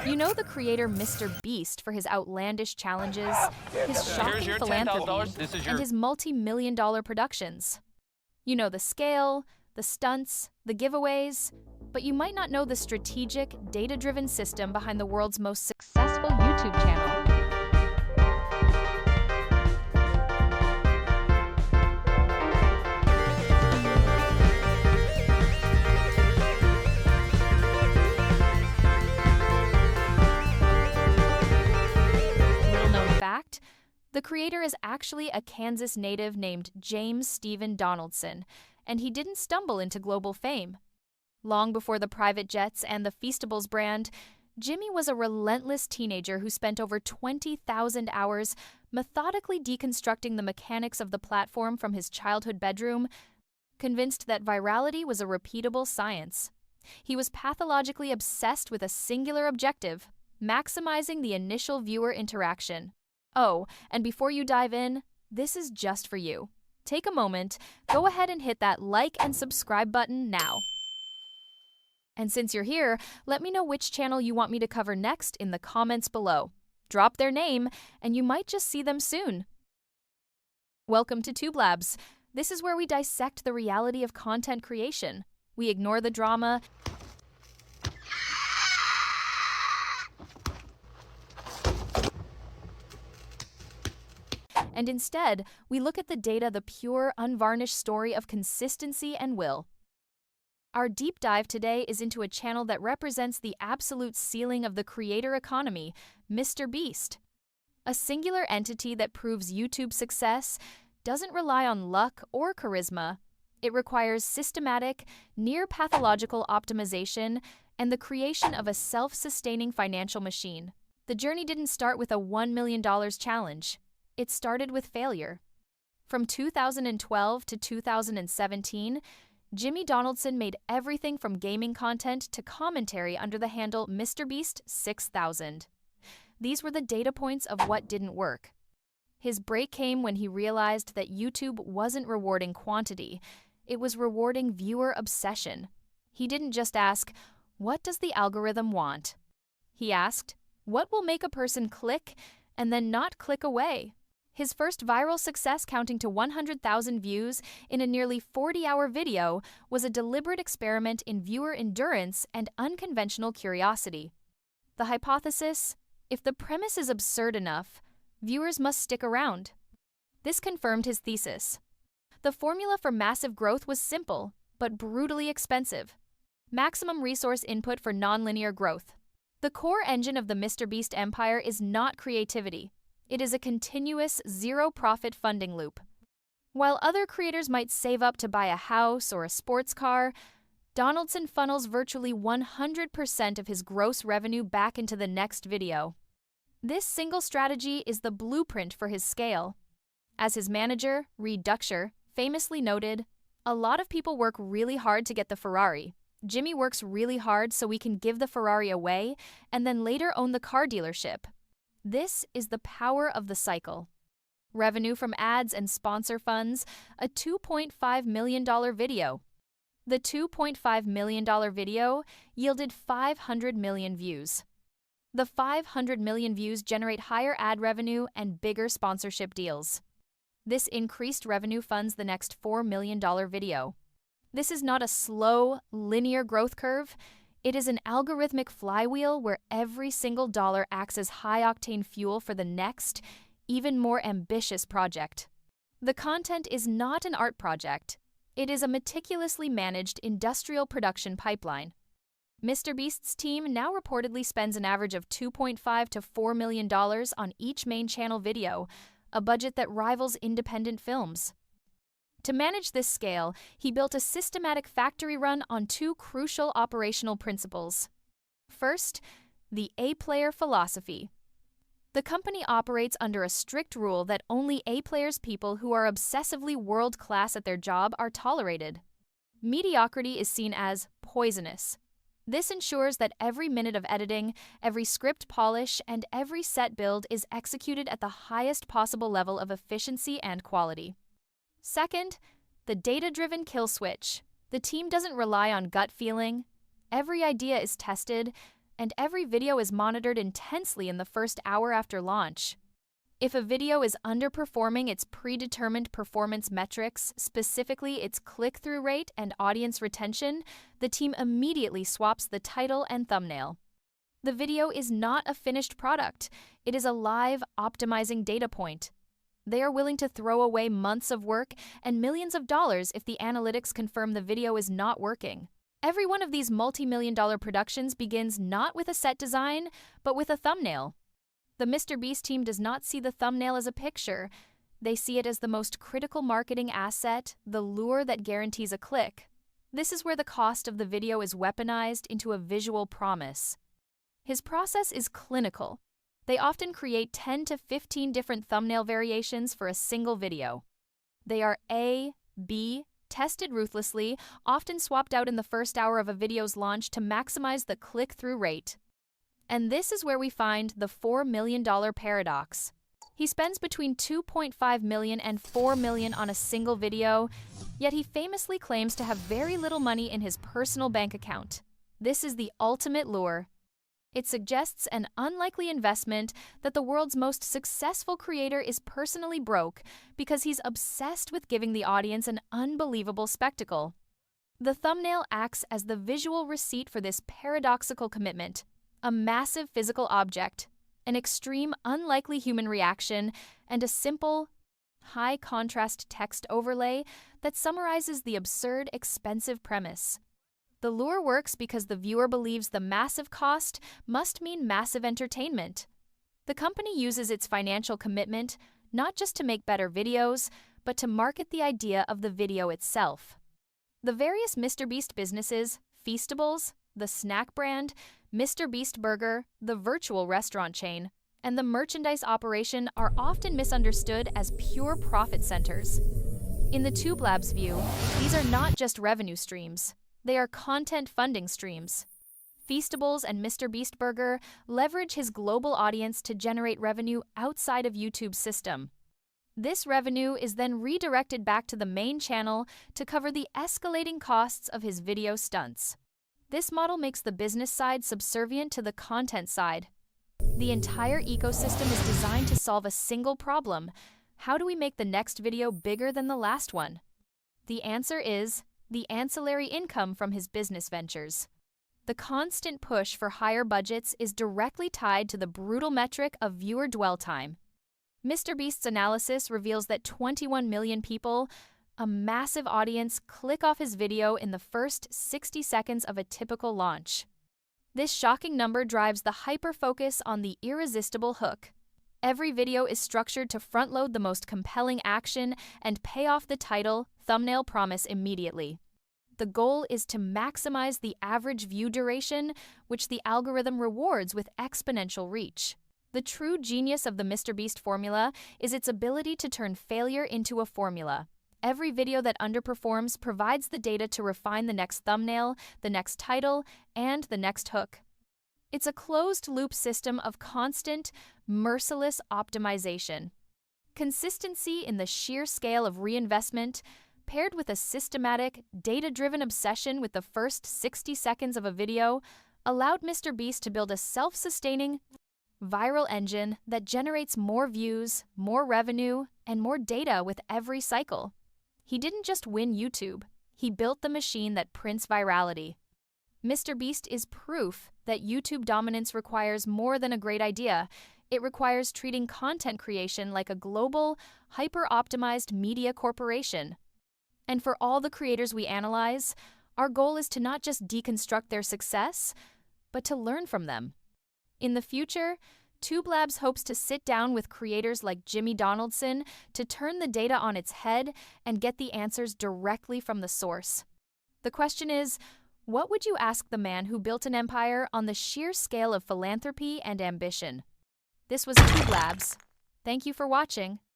You know the creator MrBeast for his outlandish challenges, his shocking philanthropy, and his multi-million-dollar productions. You know the scale, the stunts, the giveaways, but you might not know the strategic, data-driven system behind the world's most successful YouTube channel. Fact, the creator is actually a Kansas native named James Stephen Donaldson, and he didn't stumble into global fame. Long before the private jets and the Feastables brand, Jimmy was a relentless teenager who spent over 20,000 hours methodically deconstructing the mechanics of the platform from his childhood bedroom, convinced that virality was a repeatable science. He was pathologically obsessed with a singular objective: maximizing the initial viewer interaction. Oh, and before you dive in, this is just for you. Take a moment, go ahead and hit that like and subscribe button now. And since you're here, let me know which channel you want me to cover next in the comments below. Drop their name, and you might just see them soon. Welcome to TubeLabs. This is where we dissect the reality of content creation. We ignore the drama and instead, we look at the data, the pure, unvarnished story of consistency and will. Our deep dive today is into a channel that represents the absolute ceiling of the creator economy, MrBeast. A singular entity that proves YouTube success doesn't rely on luck or charisma. It requires systematic, near-pathological optimization and the creation of a self-sustaining financial machine. The journey didn't start with a $1 million challenge. It started with failure. From 2012 to 2017, Jimmy Donaldson made everything from gaming content to commentary under the handle MrBeast 6000. These were the data points of what didn't work. His break came when he realized that YouTube wasn't rewarding quantity, it was rewarding viewer obsession. He didn't just ask, "What does the algorithm want?" He asked, "What will make a person click and then not click away?" His first viral success, counting to 100,000 views in a nearly 40-hour video, was a deliberate experiment in viewer endurance and unconventional curiosity. The hypothesis: if the premise is absurd enough, viewers must stick around. This confirmed his thesis. The formula for massive growth was simple, but brutally expensive. Maximum resource input for nonlinear growth. The core engine of the MrBeast empire is not creativity. It is a continuous, zero-profit funding loop. While other creators might save up to buy a house or a sports car, Donaldson funnels virtually 100% of his gross revenue back into the next video. This single strategy is the blueprint for his scale. As his manager, Reed Ducksher, famously noted, "A lot of people work really hard to get the Ferrari. Jimmy works really hard so we can give the Ferrari away and then later own the car dealership." This is the power of the cycle. Revenue from ads and sponsor funds, a $2.5 million video. The $2.5 million video yielded 500 million views. The 500 million views generate higher ad revenue and bigger sponsorship deals. This increased revenue funds the next $4 million video. This is not a slow, linear growth curve. It is an algorithmic flywheel where every single dollar acts as high-octane fuel for the next, even more ambitious project. The content is not an art project. It is a meticulously managed industrial production pipeline. MrBeast's team now reportedly spends an average of $2.5 to $4 million on each main channel video, a budget that rivals independent films. To manage this scale, he built a systematic factory run on two crucial operational principles. First, the A-player philosophy. The company operates under a strict rule that only A-players, people who are obsessively world-class at their job, are tolerated. Mediocrity is seen as poisonous. This ensures that every minute of editing, every script polish, and every set build is executed at the highest possible level of efficiency and quality. Second, the data-driven kill switch. The team doesn't rely on gut feeling. Every idea is tested, and every video is monitored intensely in the first hour after launch. If a video is underperforming its predetermined performance metrics, specifically its click-through rate and audience retention, the team immediately swaps the title and thumbnail. The video is not a finished product. It is a live, optimizing data point. They are willing to throw away months of work and millions of dollars if the analytics confirm the video is not working. Every one of these multi-million-dollar productions begins not with a set design, but with a thumbnail. The MrBeast team does not see the thumbnail as a picture. They see it as the most critical marketing asset, the lure that guarantees a click. This is where the cost of the video is weaponized into a visual promise. His process is clinical. They often create 10 to 15 different thumbnail variations for a single video. They are A, B, tested ruthlessly, often swapped out in the first hour of a video's launch to maximize the click-through rate. And this is where we find the $4 million paradox. He spends between $2.5 million and $4 million on a single video, yet he famously claims to have very little money in his personal bank account. This is the ultimate lure. It suggests an unlikely investment that the world's most successful creator is personally broke because he's obsessed with giving the audience an unbelievable spectacle. The thumbnail acts as the visual receipt for this paradoxical commitment. A massive physical object, an extreme, unlikely human reaction, and a simple, high-contrast text overlay that summarizes the absurd, expensive premise. The lure works because the viewer believes the massive cost must mean massive entertainment. The company uses its financial commitment not just to make better videos, but to market the idea of the video itself. The various MrBeast businesses, Feastables, the snack brand, MrBeast Burger, the virtual restaurant chain, and the merchandise operation are often misunderstood as pure profit centers. In the TubeLabs view, these are not just revenue streams. They are content funding streams. Feastables and MrBeast Burger leverage his global audience to generate revenue outside of YouTube's system. This revenue is then redirected back to the main channel to cover the escalating costs of his video stunts. This model makes the business side subservient to the content side. The entire ecosystem is designed to solve a single problem. How do we make the next video bigger than the last one? The answer is the ancillary income from his business ventures. The constant push for higher budgets is directly tied to the brutal metric of viewer dwell time. MrBeast's analysis reveals that 21 million people, a massive audience, click off his video in the first 60 seconds of a typical launch. This shocking number drives the hyper-focus on the irresistible hook. Every video is structured to front-load the most compelling action and pay off the title, thumbnail promise immediately. The goal is to maximize the average view duration, which the algorithm rewards with exponential reach. The true genius of the MrBeast formula is its ability to turn failure into a formula. Every video that underperforms provides the data to refine the next thumbnail, the next title, and the next hook. It's a closed-loop system of constant, merciless optimization. Consistency in the sheer scale of reinvestment, paired with a systematic, data-driven obsession with the first 60 seconds of a video, allowed MrBeast to build a self-sustaining, viral engine that generates more views, more revenue, and more data with every cycle. He didn't just win YouTube, he built the machine that prints virality. MrBeast is proof that YouTube dominance requires more than a great idea. It requires treating content creation like a global, hyper-optimized media corporation. And for all the creators we analyze, our goal is to not just deconstruct their success, but to learn from them. In the future, TubeLabs hopes to sit down with creators like Donaldson to turn the data on its head and get the answers directly from the source. The question is, what would you ask the man who built an empire on the sheer scale of philanthropy and ambition? This was TubeLabs. Thank you for watching.